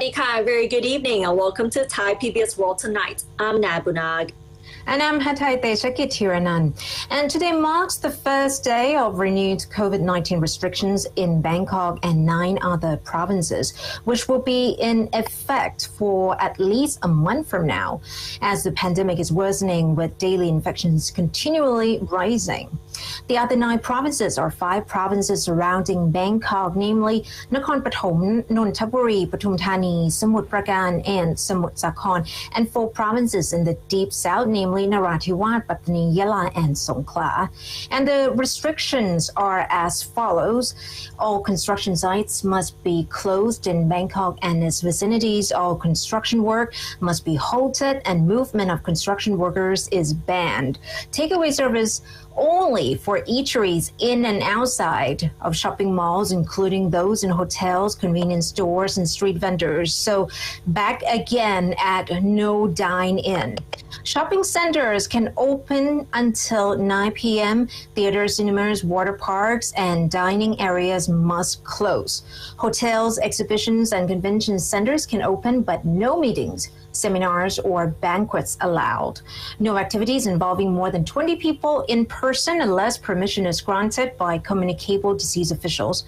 Sawadika, very good evening and welcome to Thai PBS World Tonight. I'm Nabunag. And I'm Hatay Teshakitiranan. And today marks the first day of renewed COVID-19 restrictions in Bangkok and 9 other provinces, which will be in effect for at least a month from now, as the pandemic is worsening with daily infections continually rising. The other 9 provinces are 5 provinces surrounding Bangkok, namely Nakhon Pathom, Nonthaburi, Pathum Thani, Samut Prakan, and Samut Sakhon, and 4 provinces in the deep south, namely Narathiwat, Pattani, Yala, and Songkhla. And the restrictions are as follows. All construction sites must be closed in Bangkok and its vicinities. All construction work must be halted, and movement of construction workers is banned. Takeaway service only for eateries in and outside of shopping malls, including those in hotels, convenience stores, and street vendors. So back again at no dine-in. Shopping centers can open until 9 p.m. Theaters, cinemas, water parks, and dining areas must close. Hotels, exhibitions, and convention centers can open, but no meetings, seminars, or banquets allowed. No activities involving more than 20 people in person unless permission is granted by communicable disease officials.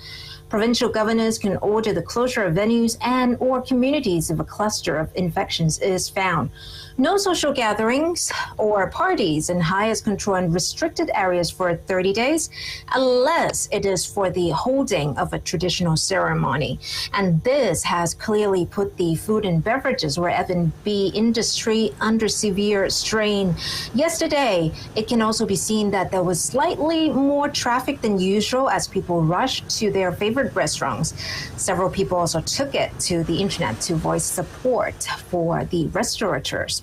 Provincial governors can order the closure of venues and or communities if a cluster of infections is found. No social gatherings or parties in highest control and restricted areas for 30 days unless it is for the holding of a traditional ceremony. And this has clearly put the food and beverages or F&B industry under severe strain. Yesterday, it can also be seen that there was slightly more traffic than usual as people rushed to their favorite restaurants. Several people also took it to the internet to voice support for the restaurateurs.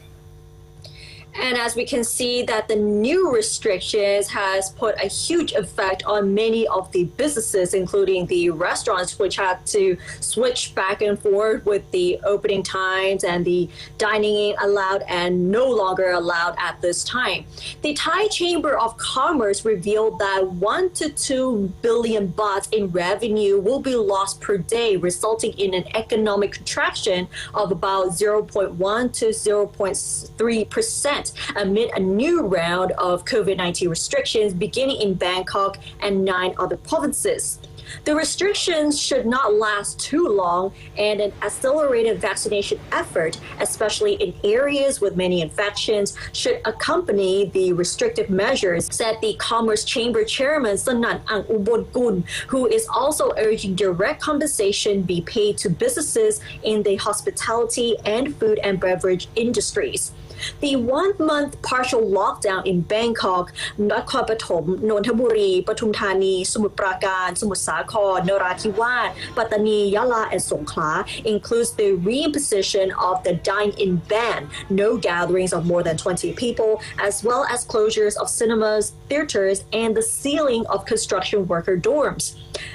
And as we can see that the new restrictions has put a huge effect on many of the businesses, including the restaurants, which had to switch back and forth with the opening times and the dining in allowed and no longer allowed at this time. The Thai Chamber of Commerce revealed that 1 to 2 billion baht in revenue will be lost per day, resulting in an economic contraction of about 0.1 to 0.3%. Amid a new round of COVID-19 restrictions beginning in Bangkok and 9 other provinces. The restrictions should not last too long, and an accelerated vaccination effort, especially in areas with many infections, should accompany the restrictive measures, said the Commerce Chamber Chairman Sanan Ang Ubon, who is also urging direct compensation be paid to businesses in the hospitality and food and beverage industries. The 1-month partial lockdown in Bangkok, Nakhon Pathom, Nonthaburi, Pathum Thani, Samut Prakan, Samut Sakhon, Narathiwat, Pattani, Yala, and Songkhla includes the reimposition of the dine-in ban, no gatherings of more than 20 people, as well as closures of cinemas, theaters, and the sealing of construction worker dorms.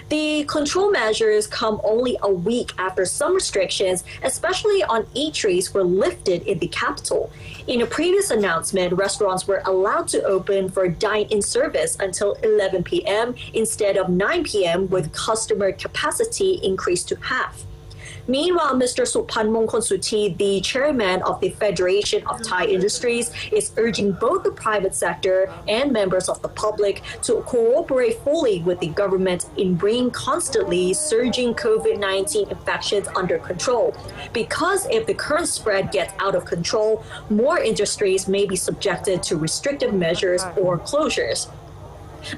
The control measures come only a week after some restrictions, especially on eateries, were lifted in the capital. In a previous announcement, restaurants were allowed to open for dine-in service until 11 p.m. instead of 9 p.m. with customer capacity increased to half. Meanwhile, Mr. Supan Mongkol-Suthi, the chairman of the Federation of Thai Industries, is urging both the private sector and members of the public to cooperate fully with the government in bringing constantly surging COVID-19 infections under control. Because if the current spread gets out of control, more industries may be subjected to restrictive measures or closures.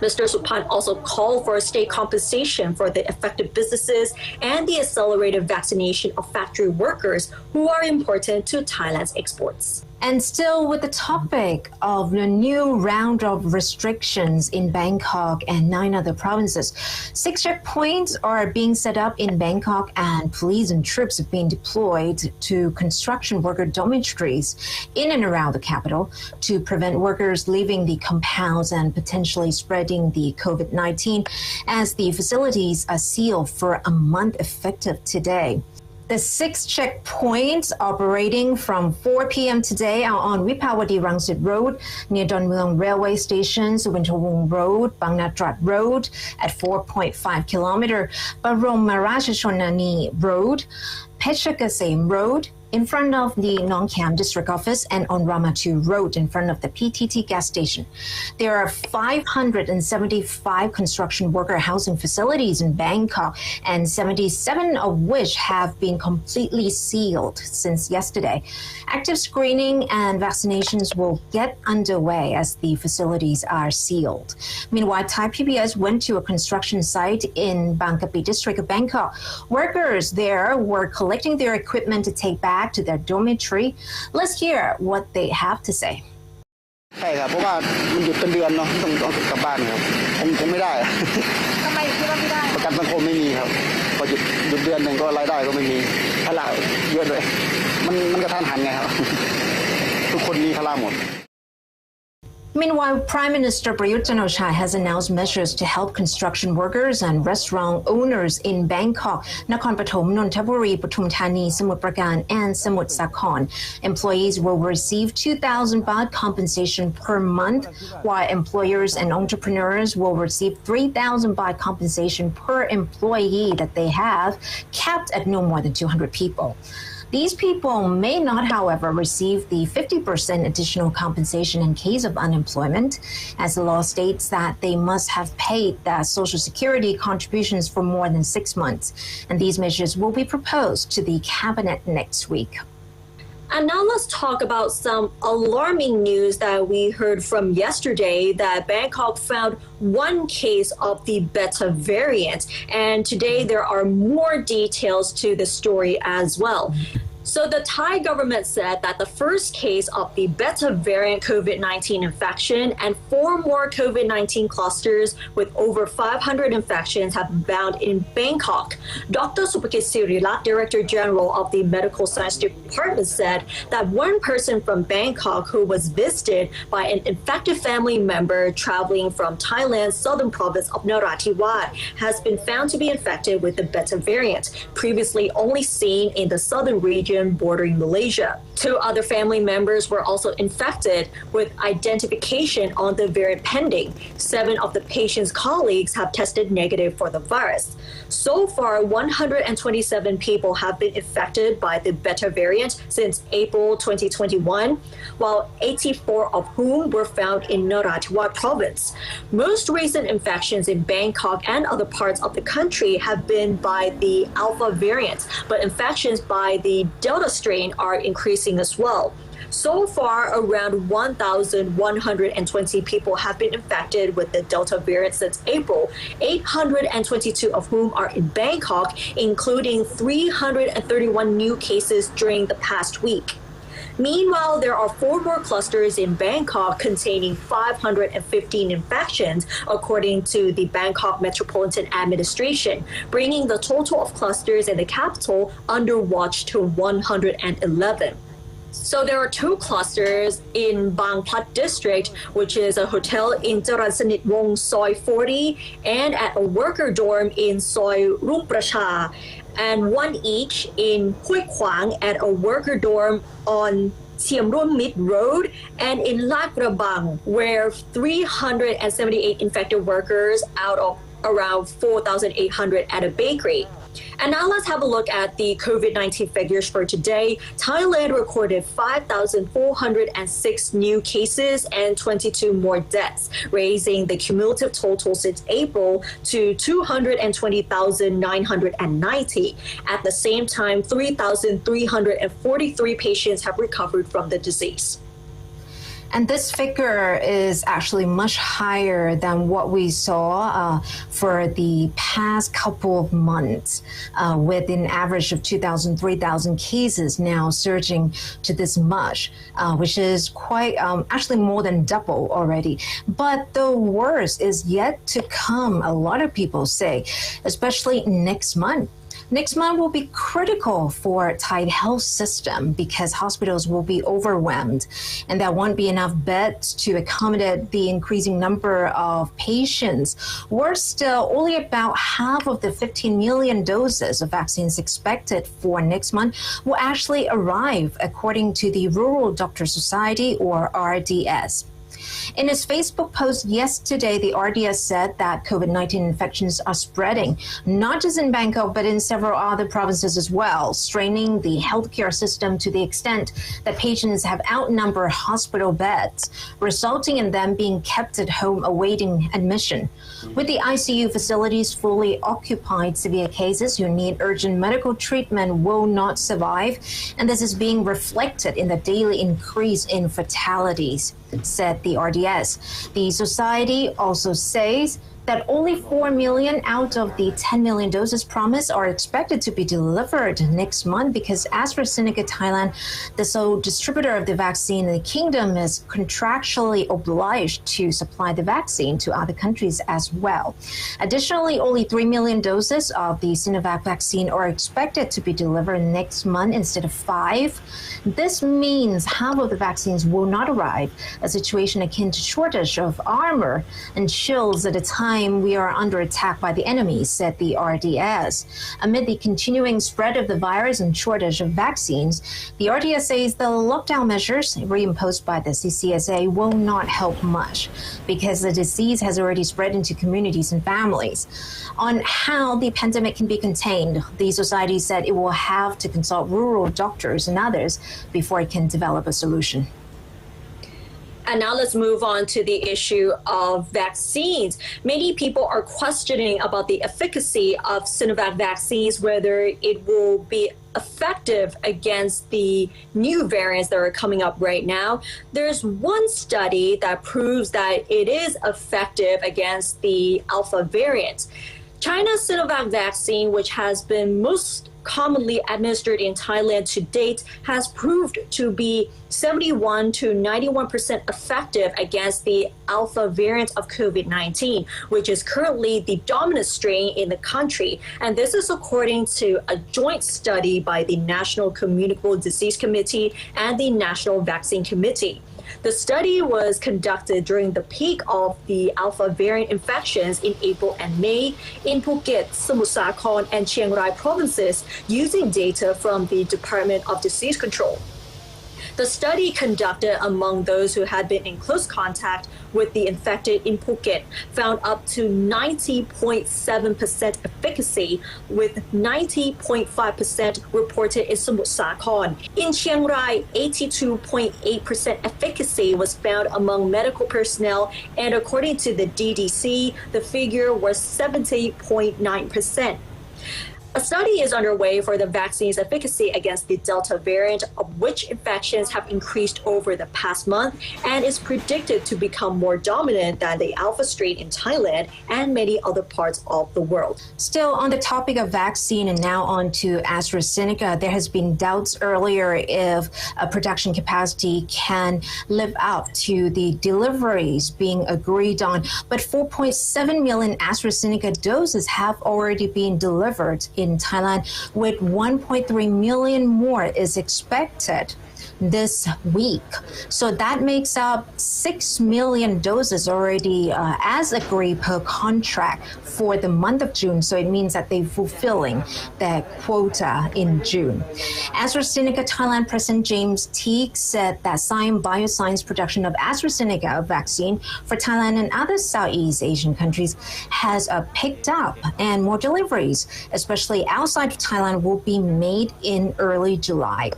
Mr. Supan also called for state compensation for the affected businesses and the accelerated vaccination of factory workers who are important to Thailand's exports. And still with the topic of the new round of restrictions in Bangkok and 9 other provinces, 6 checkpoints are being set up in Bangkok and police and troops have been deployed to construction worker dormitories in and around the capital to prevent workers leaving the compounds and potentially spreading the COVID-19 as the facilities are sealed for a month effective today. The 6 checkpoints operating from 4 p.m. today are on Vipawadi Rangsit Road, near Don Mueang Railway Stations, Winterwong Road, Bang Natrat Road at 4.5 kilometer, Barom Marashashonani Road, Pechakasem Road, in front of the Nong Kham District Office, and on Ramatu Road in front of the PTT gas station. There are 575 construction worker housing facilities in Bangkok, and 77 of which have been completely sealed since yesterday. Active screening and vaccinations will get underway as the facilities are sealed. Meanwhile, Thai PBS went to a construction site in Bang Kapi District of Bangkok. Workers there were collecting their equipment to take back to their dormitory. Let's hear what they have to say. ใช่ครับเพราะว่ามันหยุดเป็นเดือนเนาะต้องกลับบ้านครับคงไม่ได้ทำไมคิดว่าไม่ได้ประกันสังคมไม่มีครับพอหยุดเดือนหนึ่งก็รายได้ก็ไม่มีภาระเยอะด้วยมันกระทันหันไงครับทุกคนมีภาระหมด Meanwhile, Prime Minister Prayut Chan-o-cha has announced measures to help construction workers and restaurant owners in Bangkok, Nakhon Pathom, Nonthaburi, Pathum Thani, Samut Prakan, and Samut Sakhon. Employees will receive 2,000 baht compensation per month, while employers and entrepreneurs will receive 3,000 baht compensation per employee that they have, capped at no more than 200 people. These people may not, however, receive the 50% additional compensation in case of unemployment, as the law states that they must have paid their Social Security contributions for more than 6 months. And these measures will be proposed to the cabinet next week. And now let's talk about some alarming news that we heard from yesterday, that Bangkok found one case of the Beta variant. And today there are more details to the story as well. So the Thai government said that the first case of the Beta variant COVID-19 infection and 4 more COVID-19 clusters with over 500 infections have been found in Bangkok. Dr. Supakit Sirilat, Director General of the Medical Science Department, said that one person from Bangkok who was visited by an infected family member traveling from Thailand's southern province of Narathiwat has been found to be infected with the Beta variant, previously only seen in the southern region bordering Malaysia. 2 other family members were also infected, with identification on the variant pending. 7 of the patient's colleagues have tested negative for the virus. So far, 127 people have been infected by the Beta variant since April 2021, while 84 of whom were found in Narathiwat province. Most recent infections in Bangkok and other parts of the country have been by the Alpha variant, but infections by the Delta strain are increasing as well. So far, around 1,120 people have been infected with the Delta variant since April, 822 of whom are in Bangkok, including 331 new cases during the past week. Meanwhile, there are 4 more clusters in Bangkok containing 515 infections, according to the Bangkok Metropolitan Administration, bringing the total of clusters in the capital under watch to 111. So there are 2 clusters in Bang Phat district, which is a hotel in Charan Sanit Wong Soi 40 and at a worker dorm in Soi Rung Prasha, and 1 each in Hoi Kwang at a worker dorm on Siem Rum Mid Road and in Lat Krabang, where 378 infected workers out of around 4,800 at a bakery. And now let's have a look at the COVID-19 figures for today. Thailand recorded 5,406 new cases and 22 more deaths, raising the cumulative total since April to 220,990. At the same time, 3,343 patients have recovered from the disease. And this figure is actually much higher than what we saw for the past couple of months, with an average of 2,000, 3,000 cases now surging to this much, which is quite actually more than double already. But the worst is yet to come, a lot of people say, especially next month. Next month will be critical for Thai health system because hospitals will be overwhelmed and there won't be enough beds to accommodate the increasing number of patients. Worse still, only about half of the 15 million doses of vaccines expected for next month will actually arrive, according to the Rural Doctor Society, or RDS. In its Facebook post yesterday, the RDS said that COVID-19 infections are spreading, not just in Bangkok, but in several other provinces as well, straining the healthcare system to the extent that patients have outnumbered hospital beds, resulting in them being kept at home awaiting admission. With the ICU facilities fully occupied, severe cases who need urgent medical treatment will not survive, and this is being reflected in the daily increase in fatalities, said the RDS. The society also says that only 4 million out of the 10 million doses promised are expected to be delivered next month because AstraZeneca Thailand, the sole distributor of the vaccine in the kingdom, is contractually obliged to supply the vaccine to other countries as well. Additionally, only 3 million doses of the Sinovac vaccine are expected to be delivered next month instead of 5. This means half of the vaccines will not arrive, a situation akin to shortage of armor and shields at a time we are under attack by the enemy, said the RDS. Amid the continuing spread of the virus and shortage of vaccines, the RDS says the lockdown measures reimposed by the CCSA will not help much because the disease has already spread into communities and families. On how the pandemic can be contained, the society said it will have to consult rural doctors and others before it can develop a solution. And now let's move on to the issue of vaccines. Many people are questioning about the efficacy of Sinovac vaccines, whether it will be effective against the new variants that are coming up right now. There's one study that proves that it is effective against the Alpha variant. China's Sinovac vaccine, which has been most commonly administered in Thailand to date, has proved to be 71 to 91% effective against the Alpha variant of COVID-19, which is currently the dominant strain in the country. And this is according to a joint study by the National Communicable Disease Committee and the National Vaccine Committee. The study was conducted during the peak of the Alpha variant infections in April and May in Phuket, Samut Sakhon, and Chiang Rai provinces using data from the Department of Disease Control. The study conducted among those who had been in close contact with the infected in Phuket found up to 90.7% efficacy, with 90.5% reported in Samut Sakhon. In Chiang Rai, 82.8% efficacy was found among medical personnel, and according to the DDC, the figure was 70.9%. A study is underway for the vaccine's efficacy against the Delta variant, of which infections have increased over the past month and is predicted to become more dominant than the Alpha strain in Thailand and many other parts of the world. Still on the topic of vaccine and now on to AstraZeneca, there has been doubts earlier if a production capacity can live up to the deliveries being agreed on, but 4.7 million AstraZeneca doses have already been delivered in Thailand, with 1.3 million more is expected this week. So that makes up 6 million doses already as agreed per contract for the month of June. So it means that they're fulfilling their quota in June. AstraZeneca Thailand President James Teague said that Siam Bioscience production of AstraZeneca vaccine for Thailand and other Southeast Asian countries has picked up, and more deliveries, especially outside of Thailand, will be made in early July.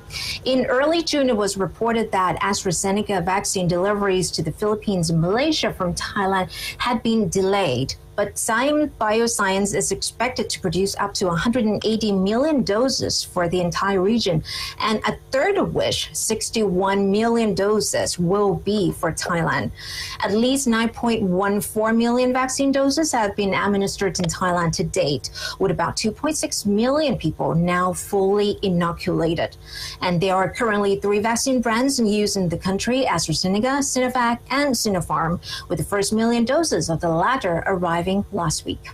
In early June, it was reported that AstraZeneca vaccine deliveries to the Philippines and Malaysia from Thailand had been delayed. But Siam Bioscience is expected to produce up to 180 million doses for the entire region, and a third of which, 61 million doses, will be for Thailand. At least 9.14 million vaccine doses have been administered in Thailand to date, with about 2.6 million people now fully inoculated. And there are currently 3 vaccine brands in use in the country: AstraZeneca, Sinovac, and Sinopharm, with the first million doses of the latter arriving last week.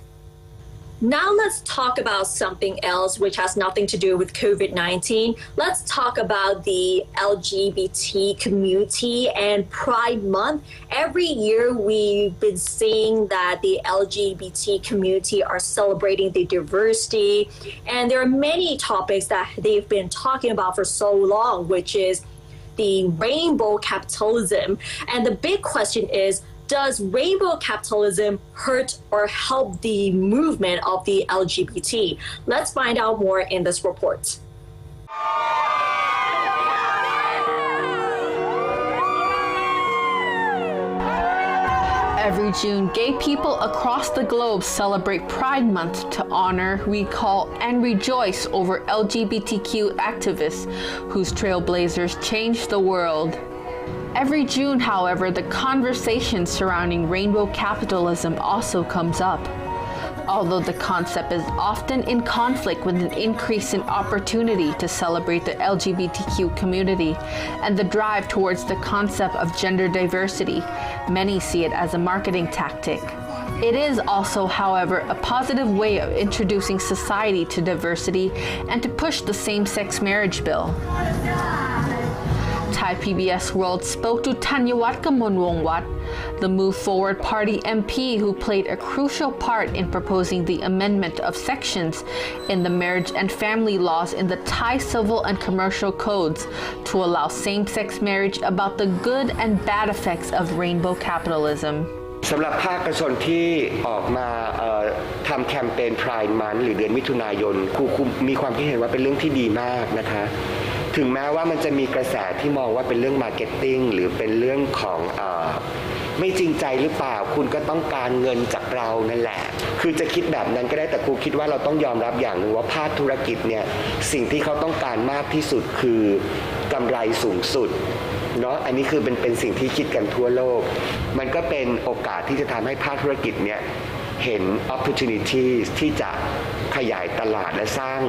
Now let's talk about something else which has nothing to do with COVID-19. Let's talk about the LGBT community and Pride Month. Every year we've been seeing that the LGBT community are celebrating the diversity, and there are many topics that they've been talking about for so long, which is the rainbow capitalism. And the big question is, does rainbow capitalism hurt or help the movement of the LGBT? Let's find out more in this report. Every June, gay people across the globe celebrate Pride Month to honor, recall, and rejoice over LGBTQ activists whose trailblazers changed the world. Every June, however, the conversation surrounding rainbow capitalism also comes up. Although the concept is often in conflict with an increase in opportunity to celebrate the LGBTQ community and the drive towards the concept of gender diversity, many see it as a marketing tactic. It is also, however, a positive way of introducing society to diversity and to push the same-sex marriage bill. Thai PBS World spoke to Thanyawat Kamonwongwat, the Move Forward Party MP who played a crucial part in proposing the amendment of sections in the marriage and family laws in the Thai civil and commercial codes to allow same-sex marriage about the good and bad effects of rainbow capitalism. สำหรับภาคเอกชนที่ออกมาทำแคมเปญ Pride Month หรือเดือนมิถุนายนครูมีความคิดเห็นว่าเป็นเรื่องที่ดีมากนะคะถึงแม้ว่ามันจะมีกระแสที่มองว่าเป็นเรื่องมาร์เก็ตติ้งหรือเป็นเรื่องของไม่จริงใจหรือเปล่าคุณก็ต้องการเงินจากเรานั่นแหละคือจะคิดแบบนั้นก็ได้แต่ครูคิดว่าเราต้องยอมรับอย่างหนึ่งว่าภาคธุรกิจเนี่ยสิ่งที่เขาต้องการมากที่สุดคือกำไรสูงสุดเนาะอันนี้คือเป็นสิ่งที่คิดกันทั่วโลกมันก็เป็นโอกาสที่จะทำให้ภาคธุรกิจเนี่ยเห็น opportunities ที่จะขยายตลาดและสร้าง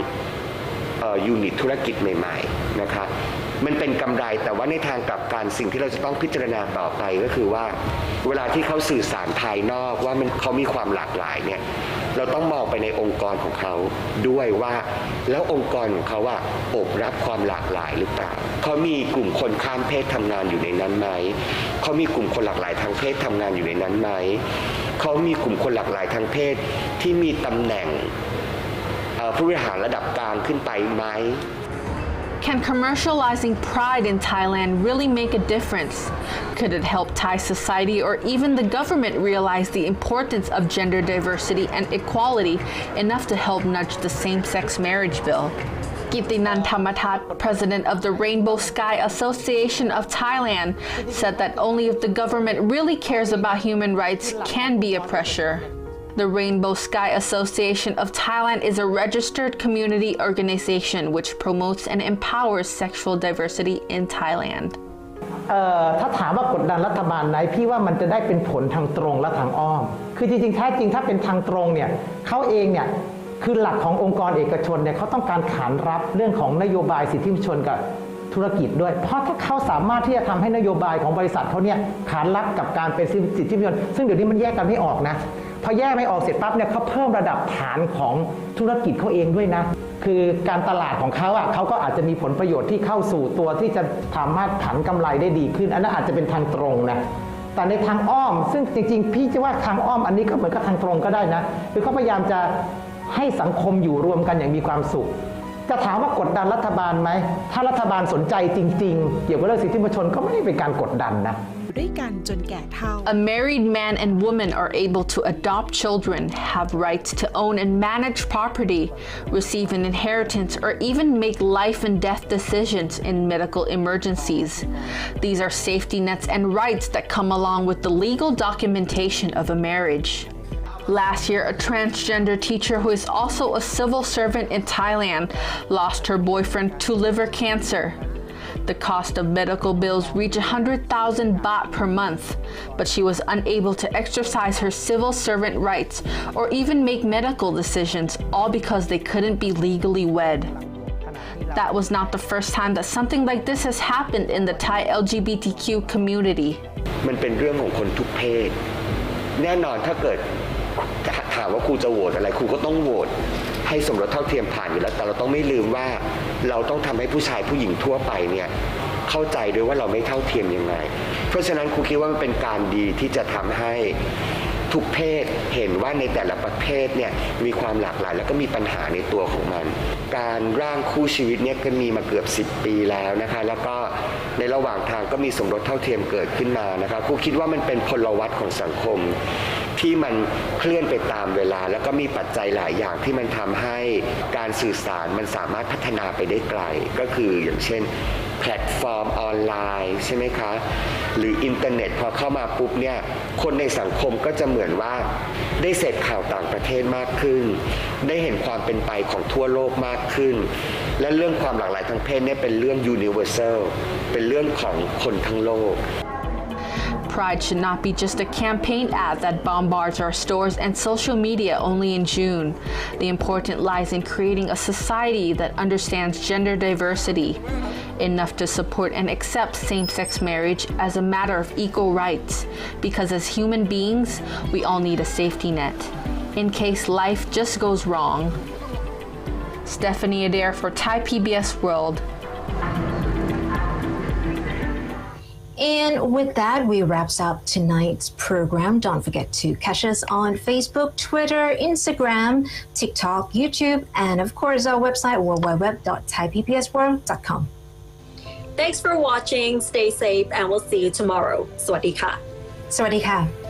ยูนิตธุรกิจใหม่ๆนะคะมันเป็นกำไรแต่ว่าในทางกลับกันสิ่งที่เราจะต้องพิจารณาต่อไปก็คือว่าเวลาที่เขาสื่อสารภายนอกว่าเขามีความหลากหลายเนี่ยเราต้องมองไปในองค์กรของเขาด้วยว่าแล้วองค์กรของเขาว่าอบรับความหลากหลายหรือเปล่าเขามีกลุ่มคนข้ามเพศทำงานอยู่ในนั้นไหมเขามีกลุ่มคนหลากหลายทางเพศทำงานอยู่ในนั้นไหมเขามีกลุ่มคนหลากหลายทางเพศที่มีตำแหน่งผู้บริหารระดับกลางขึ้นไปไหม Can commercializing pride in Thailand really make a difference? Could it help Thai society or even the government realize the importance of gender diversity and equality enough to help nudge the same-sex marriage bill? Kitinan Thamatat, president of the Rainbow Sky Association of Thailand, said that only if the government really cares about human rights can be a pressure. The Rainbow Sky Association of Thailand is a registered community organization which promotes and empowers sexual diversity in Thailand. ถ้าถามว่ากดดันรัฐบาลไหนพี่ว่ามันจะได้เป็นผลทางตรงและทางอ้อมคือจริงๆแท้จริงถ้าเป็นทางตรงเนี่ยเขาเองเนี่ยคือหลักขององค์กรเอกชนเนี่ยเขาต้องการขานรับเรื่องของนโยบายสิทธิมนุษยชนกับธุรกิจด้วยเพราะถ้าเขาสามารถที่จะทำให้นโยบายของบริษัทเขาเนี่ยขานรับกับการเป็นสิทธิมนุษยชนซึ่งเดี๋ยวนี้มันแยกกันไม่ออกนะพอแยกไม่ออกเสร็จปั๊บเนี่ยเขาเพิ่มระดับฐานของธุรกิจเขาเองด้วยนะคือการตลาดของเขาเขาก็อาจจะมีผลประโยชน์ที่เข้าสู่ตัวที่จะสามารถผันกำไรได้ดีขึ้นอันนั้นอาจจะเป็นทางตรงนะแต่ในทางอ้อมซึ่งจริงๆพี่จะว่าทางอ้อมอันนี้ก็เหมือนกับทางตรงก็ได้นะคือเขาพยายามจะให้สังคมอยู่รวมกันอย่างมีความสุขจะถามว่ากดดันรัฐบาลไหมถ้ารัฐบาลสนใจจริงๆเกี่ยวกับเรื่องสิทธิมนุษยชนก็ไม่ได้เป็นการกดดันนะA married man and woman are able to adopt children, have rights to own and manage property, receive an inheritance, or even make life and death decisions in medical emergencies. These are safety nets and rights that come along with the legal documentation of a marriage. Last year, a transgender teacher who is also a civil servant in Thailand lost her boyfriend to liver cancer. The cost of medical bills reached 100,000 baht per month, but she was unable to exercise her civil servant rights or even make medical decisions, all because they couldn't be legally wed. That was not the first time that something like this has happened in the Thai LGBTQ community. มันเป็นเรื่องของคนทุกเพศแน่นอนถ้าเกิด ถามว่าครูจะโหวตอะไรครูก็ต้องโหวตให้สมรสเท่าเทียมผ่านอยู่แล้วแต่เราต้องไม่ลืมว่าเราต้องทำให้ผู้ชายผู้หญิงทั่วไปเนี่ยเข้าใจด้วยว่าเราไม่เท่าเทียมยังไงเพราะฉะนั้นครูคิดว่ามันเป็นการดีที่จะทำให้ทุกเพศเห็นว่าในแต่ละประเภทเนี่ยมีความหลากหลายแล้วก็มีปัญหาในตัวของมันการร่างคู่ชีวิตเนี่ยก็มีมาเกือบ10 ปีแล้วนะคะแล้วก็ในระหว่างทางก็มีสมรสเท่าเทียมเกิดขึ้นมานะคะครูคิดว่ามันเป็นพลวัตของสังคมที่มันเคลื่อนไปตามเวลาแล้วก็มีปัจจัยหลายอย่างที่มันทำให้การสื่อสารมันสามารถพัฒนาไปได้ไกลก็คืออย่างเช่นแพลตฟอร์มออนไลน์ใช่ไหมคะหรืออินเทอร์เน็ตพอเข้ามาปุ๊บเนี่ยคนในสังคมก็จะเหมือนว่าได้เสพข่าวต่างประเทศมากขึ้นได้เห็นความเป็นไปของทั่วโลกมากขึ้นและเรื่องความหลากหลายทางเพศเนี่ยเป็นเรื่อง universal เป็นเรื่องของคนทั้งโลกPride should not be just a campaign ad that bombards our stores and social media only in June. The important lies in creating a society that understands gender diversity, enough to support and accept same-sex marriage as a matter of equal rights, because as human beings, we all need a safety net, in case life just goes wrong. Stephanie Adair for Thai PBS World. And with that, we wraps up tonight's program. Don't forget to catch us on Facebook, Twitter, Instagram, TikTok, YouTube, and of course our website www.thaipbsworld.com. Thanks for watching. Stay safe, and we'll see you tomorrow. สวัสดีค่ะ สวัสดีค่ะ